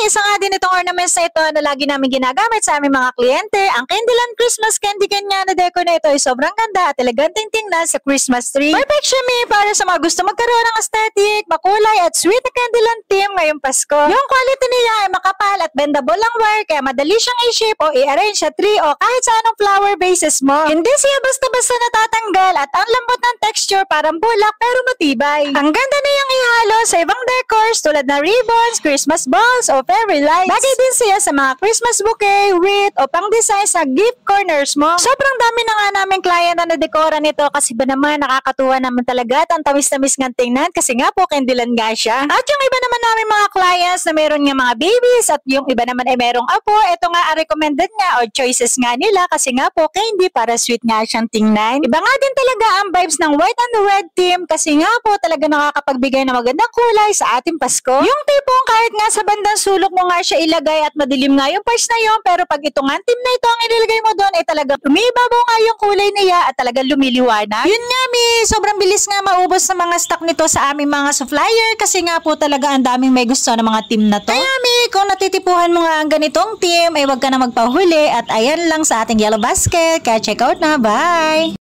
isa nga din itong ornaments na ito na lagi namin ginagamit sa aming mga kliyente. Ang Candyland Christmas candy kanya na deco na ito ay sobrang ganda at eleganteng tingnan sa Christmas tree. Perfect siya, para sa mga gusto magkaroon ng aesthetic, makulay at sweet na Candyland theme ngayong Pasko. Yung quality niya ay makapal at bendable ang wire kaya madali siyang i-shape o i-arrange sa tree o kahit sa anong flower bases mo. Hindi siya basta-basta natatanggal at ang lambot ng texture parang bulak pero matibay. Ang ganda niyang ihalo sa ibang decors tulad na ribbons, Christmas balls o fairy lights. Bagay din siya sa mga Christmas bouquet, wreath o pang-design sa gift corners mo. Sobrang dami na nga namin client na nadekora nito kasi ba naman nakakatuwa naman talaga at ang tamis-tamis ng tingnan kasi nga po Candyland nga siya. At yung iba naman namin mga clients na meron nga mga babies at yung iba naman ay merong apo, ito nga ang recommended nga o choices nga nila kasi nga po candy para sweet nga siyang tingnan. Iba nga din talaga ang vibes ng white and red theme kasi nga po talaga nakakapagbigay ng magandang kulay sa ating Pasko. Yung tipong kahit nga sa bandang sulok mo nga siya ilagay at madilim nga yung parts na yun pero pag itong theme na ito ang ilagay mo doon ay talaga umibabaw nga yung kulay niya at talaga lumiliwanag. Yun nga sobrang bilis nga maubos sa mga stock nito sa aming mga supplier kasi nga po talaga ang daming may gusto ng mga team na to. Kaya kung natitipuhan mo nga ang ganitong team ay wag ka na magpahuli at ayan lang sa ating yellow basket. Kaya check out na. Bye!